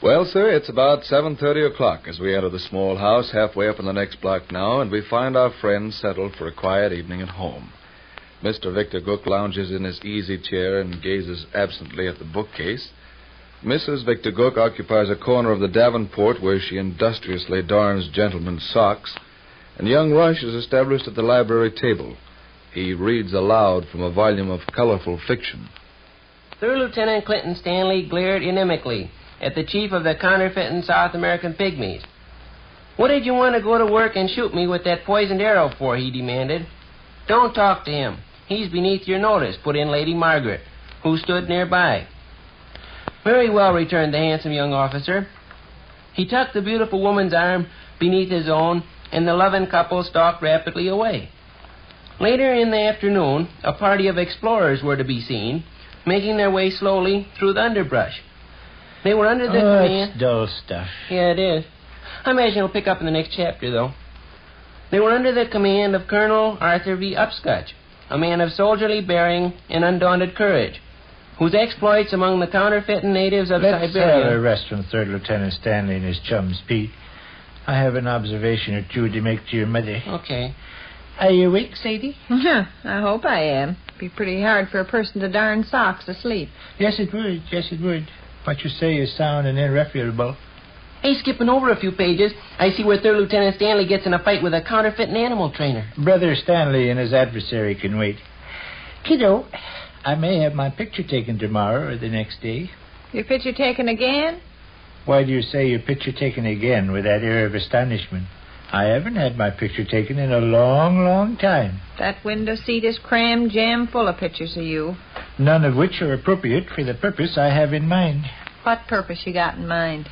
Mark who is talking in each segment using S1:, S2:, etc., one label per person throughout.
S1: Well, sir, it's about 7:30 o'clock as we enter the small house halfway up in the next block now, and we find our friends settled for a quiet evening at home. Mr. Victor Gook lounges in his easy chair and gazes absently at the bookcase. Mrs. Victor Gook occupies a corner of the davenport where she industriously darns gentlemen's socks, and young Rush is established at the library table. He reads aloud from a volume of colorful fiction.
S2: Third Lieutenant Clinton Stanley glared inimically at the chief of the counterfeiting South American pygmies. "What did you want to go to work and shoot me with that poisoned arrow for?" he demanded. "Don't talk to him. He's beneath your notice," put in Lady Margaret, who stood nearby. "Very well," returned the handsome young officer. He tucked the beautiful woman's arm beneath his own, and the loving couple stalked rapidly away. Later in the afternoon, a party of explorers were to be seen, making their way slowly through the underbrush. They were under the command...
S3: That's dull stuff.
S2: Yeah, it is. I imagine it'll pick up in the next chapter, though. They were under the command of Colonel Arthur V. Upscotch, a man of soldierly bearing and undaunted courage, whose exploits among the counterfeiting natives of
S3: Let's
S2: Siberia...
S3: have a rest from Third Lieutenant Stanley and his chums, Pete. I have an observation or two to make to your mother.
S2: Okay.
S3: Are you awake, Sadie?
S4: I hope I am. Be pretty hard for a person to darn socks asleep.
S3: Yes, it would. Yes, it would. What you say is sound and irrefutable.
S2: Hey, skipping over a few pages, I see where Third Lieutenant Stanley gets in a fight with a counterfeiting animal trainer.
S3: Brother Stanley and his adversary can wait. Kiddo, I may have my picture taken tomorrow or the next day.
S4: Your picture taken again?
S3: Why do you say your picture taken again with that air of astonishment? I haven't had my picture taken in a long, long time.
S4: That window seat is crammed jam full of pictures of you.
S3: None of which are appropriate for the purpose I have in mind.
S4: What purpose you got in mind?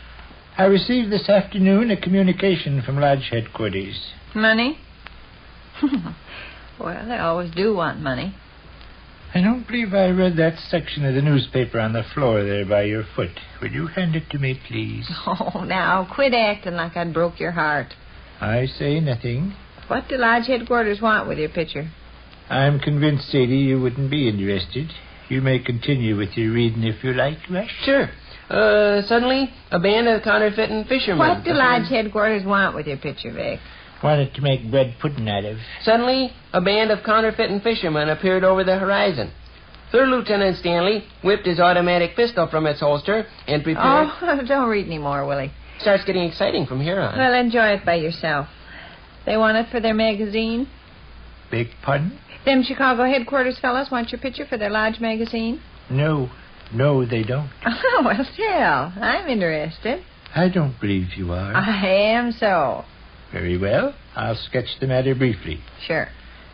S3: I received this afternoon a communication from Lodge headquarters.
S4: Money? Well, they always do want money.
S3: I don't believe I read that section of the newspaper on the floor there by your foot. Will you hand it to me, please?
S4: Oh, now, quit acting like I'd broke your heart.
S3: I say nothing.
S4: What do Lodge headquarters want with your picture?
S3: I'm convinced, Sadie, you wouldn't be interested. You may continue with your reading if you like, Rush.
S2: Sure. Suddenly, a band of counterfeiting fishermen...
S4: What do Lodge headquarters want with your picture, Vic?
S3: Wanted to make bread pudding out of.
S2: Suddenly, a band of counterfeiting fishermen appeared over the horizon. Third Lieutenant Stanley whipped his automatic pistol from its holster and prepared...
S4: Oh, don't read any more, Willie.
S2: Starts getting exciting from here on.
S4: Well, enjoy it by yourself. They want it for their magazine?
S3: Beg pardon?
S4: Them Chicago headquarters fellas want your picture for their Lodge magazine?
S3: No, they don't.
S4: Oh, well, still, I'm interested.
S3: I don't believe you are.
S4: I am so.
S3: Very well. I'll sketch the matter briefly.
S4: Sure.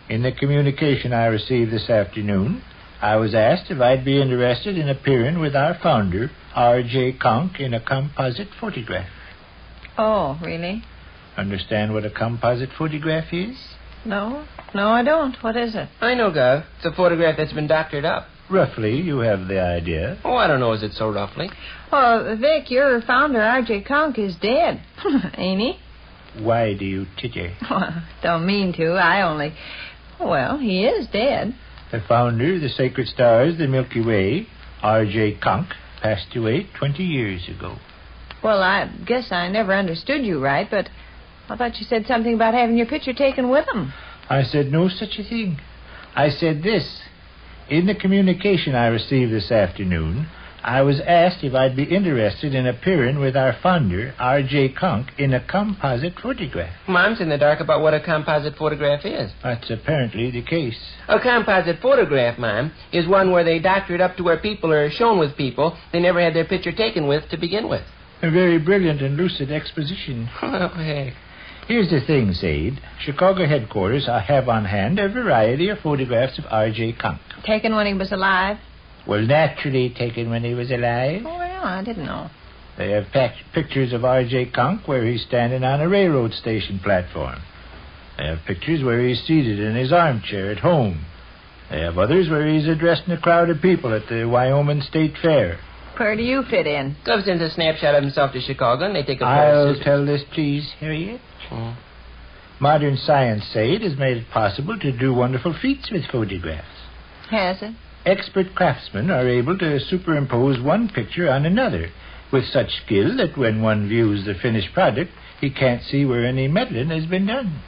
S3: In the communication I received this afternoon, I was asked if I'd be interested in appearing with our founder, R.J. Konk, in a composite photograph.
S4: Oh, really?
S3: Understand what a composite photograph is?
S4: No, I don't. What is it?
S2: I know, Gov. It's a photograph that's been doctored up.
S3: Roughly, you have the idea.
S2: Oh, I don't know. Is it so roughly?
S4: Well, Vic, your founder, R.J. Konk, is dead. Ain't he?
S3: Why do you titter?
S4: Don't mean to. Well, he is dead.
S3: The founder of the Sacred Stars, the Milky Way, R.J. Konk, passed away 20 years ago.
S4: Well, I guess I never understood you right, but I thought you said something about having your picture taken with him.
S3: I said no such a thing. I said this. In the communication I received this afternoon, I was asked if I'd be interested in appearing with our founder, R.J. Konk, in a composite photograph.
S2: Mom's in the dark about what a composite photograph is.
S3: That's apparently the case.
S2: A composite photograph, Mom, is one where they doctor it up to where people are shown with people they never had their picture taken with to begin with.
S3: A very brilliant and lucid exposition.
S2: Oh, heck.
S3: Here's the thing, Sade. Chicago headquarters have on hand a variety of photographs of R.J. Konk.
S4: Taken when he was alive?
S3: Well, naturally taken when he was alive.
S4: Oh, well, I didn't know.
S3: They have pictures of R.J. Konk where he's standing on a railroad station platform. They have pictures where he's seated in his armchair at home. They have others where he's addressing a crowd of people at the Wyoming State Fair.
S4: Where do you fit in?
S2: Goes into a snapshot of himself to Chicago, and they take a photo.
S3: I'll tell this, please, Harriet.
S2: Oh.
S3: Modern science, Sade, has made it possible to do wonderful feats with photographs.
S4: Has it?
S3: Expert craftsmen are able to superimpose one picture on another, with such skill that when one views the finished product, he can't see where any meddling has been done.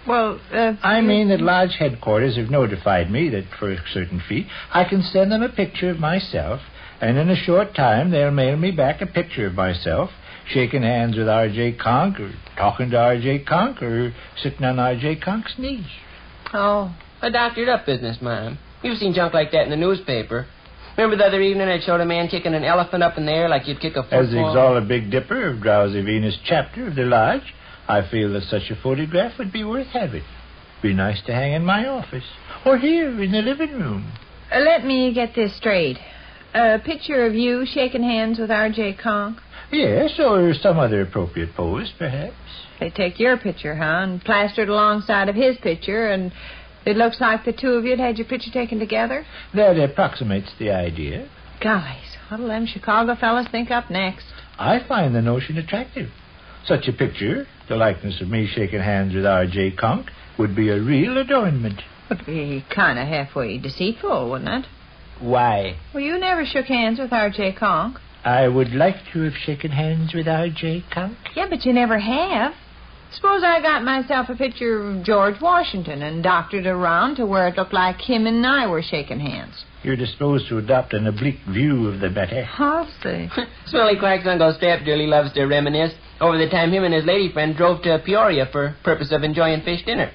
S4: Well,
S3: I mean that Lodge headquarters have notified me that for a certain fee, I can send them a picture of myself, and in a short time they'll mail me back a picture of myself, shaking hands with R.J. Konk, or talking to R.J. Konk, or sitting on R.J. Konk's knee.
S4: Oh.
S2: A doctored up business, Mom. You've seen junk like that in the newspaper. Remember the other evening it showed a man kicking an elephant up in the air like you'd kick a football?
S3: As the exalted Big Dipper of Drowsy Venus chapter of the Lodge, I feel that such a photograph would be worth having. Be nice to hang in my office, or here in the living room.
S4: Let me get this straight. A picture of you shaking hands with R.J. Konk?
S3: Yes, or some other appropriate pose, perhaps.
S4: They take your picture, huh, and plaster it alongside of his picture, and it looks like the two of you had your picture taken together?
S3: That approximates the idea.
S4: Gollies, what'll them Chicago fellas think up next?
S3: I find the notion attractive. Such a picture, the likeness of me shaking hands with R.J. Konk, would be a real adornment.
S4: Would be kind of halfway deceitful, wouldn't it?
S3: Why?
S4: Well, you never shook hands with R.J. Konk.
S3: I would like to have shaken hands with R.J. Konk.
S4: Yeah, but you never have. Suppose I got myself a picture of George Washington and doctored it around to where it looked like him and I were shaking hands.
S3: You're disposed to adopt an oblique view of the matter.
S4: I'll see.
S2: Smelly Clark's Uncle Strap dearly loves to reminisce over the time him and his lady friend drove to Peoria for purpose of enjoying fish dinner.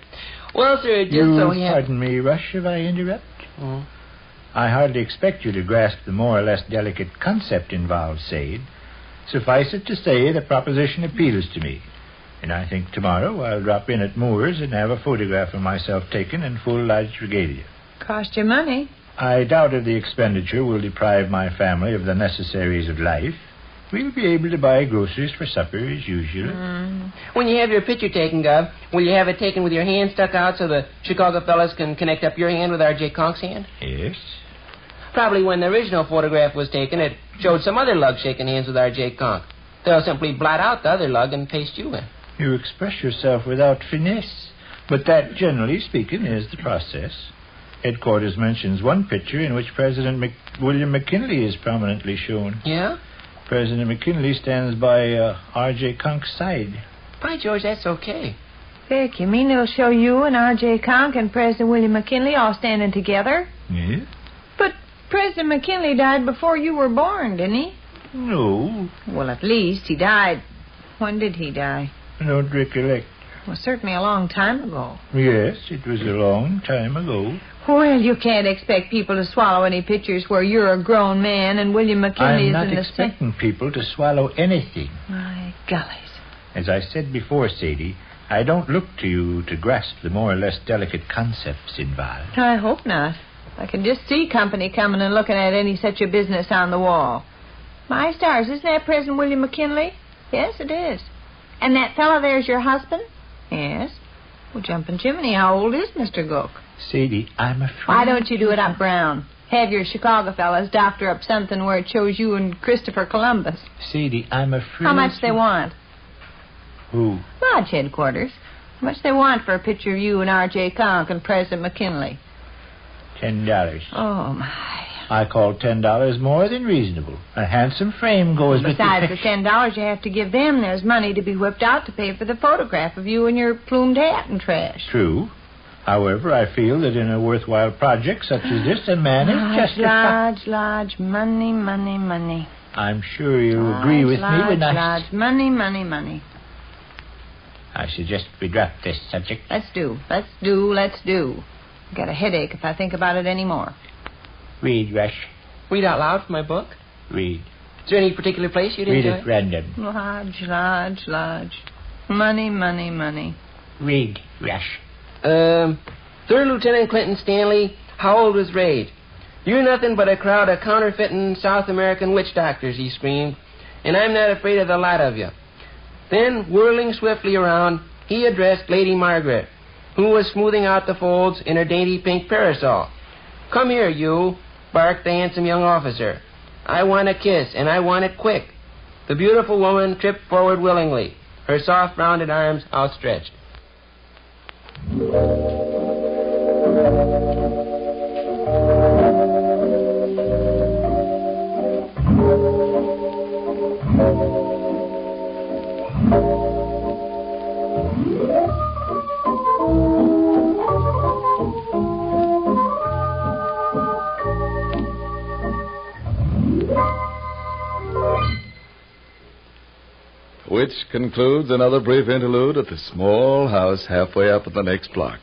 S2: Well, sir, just so he had...
S3: Pardon me, Rush, if I interrupt?
S2: Oh.
S3: I hardly expect you to grasp the more or less delicate concept involved, Sade. Suffice it to say, the proposition appeals to me. And I think tomorrow I'll drop in at Moore's and have a photograph of myself taken in full Lodge regalia.
S4: Cost you money.
S3: I doubt if the expenditure will deprive my family of the necessaries of life. We'll be able to buy groceries for supper as usual.
S2: When you have your picture taken, Gov, will you have it taken with your hand stuck out so the Chicago fellas can connect up your hand with R.J. Konk's hand?
S3: Yes.
S2: Probably when the original photograph was taken, it showed some other lug shaking hands with R.J. Konk. They'll simply blot out the other lug and paste you in.
S3: You express yourself without finesse, but that, generally speaking, is the process. Headquarters mentions one picture in which President William McKinley is prominently shown.
S2: Yeah?
S3: President McKinley stands by R.J. Konk's side.
S2: By George, that's okay.
S4: Vic, you mean they'll show you and R.J. Konk and President William McKinley all standing together?
S3: Yes?
S4: But President McKinley died before you were born, didn't he?
S3: No.
S4: Well, at least he died. When did he die?
S3: I don't recollect.
S4: Well, certainly a long time ago.
S3: Yes, it was a long time ago.
S4: Well, you can't expect people to swallow any pictures where you're a grown man and William McKinley
S3: I'm
S4: is in
S3: not expecting people to swallow anything.
S4: My gollies.
S3: As I said before, Sadie, I don't look to you to grasp the more or less delicate concepts involved.
S4: I hope not. I can just see company coming and looking at any such a business on the wall. My stars, isn't that President William McKinley? Yes, it is. And that fellow there's your husband? Yes. Well, jumping chimney, how old is Mr. Gook?
S3: Sadie, I'm afraid...
S4: Why don't you do it up brown? Have your Chicago fellas doctor up something where it shows you and Christopher Columbus.
S3: Sadie, I'm afraid...
S4: How much they want?
S3: Who?
S4: Lodge headquarters. How much they want for a picture of you and R.J. Konk and President McKinley?
S3: $10.
S4: Oh, my.
S3: I call $10 more than reasonable. A handsome frame goes with the
S4: Besides
S3: picture.
S4: the $10 you have to give them, there's money to be whipped out to pay for the photograph of you and your plumed hat and trash.
S3: True. However, I feel that in a worthwhile project such as this, a man is justified.
S4: Lodge, money, money, money.
S3: I'm sure you'll agree with me when I...
S4: Lodge, money, money, money.
S3: I suggest we drop this subject.
S4: Let's do. I've got a headache if I think about it anymore.
S3: Read, Rush.
S2: Read out loud from my book?
S3: Read.
S2: Is there any particular place you'd
S3: Read
S2: enjoy?
S3: it random.
S4: Lodge. Money, money, money.
S3: Read, Rush.
S2: Third Lieutenant Clinton Stanley, how old was Raid? You're nothing but a crowd of counterfeiting South American witch doctors, he screamed, and I'm not afraid of the lot of you. Then, whirling swiftly around, he addressed Lady Margaret, who was smoothing out the folds in her dainty pink parasol. Come here, you, barked the handsome young officer. I want a kiss, and I want it quick. The beautiful woman tripped forward willingly, her soft, rounded arms outstretched.
S1: Which concludes another brief interlude at the small house halfway up in the next block.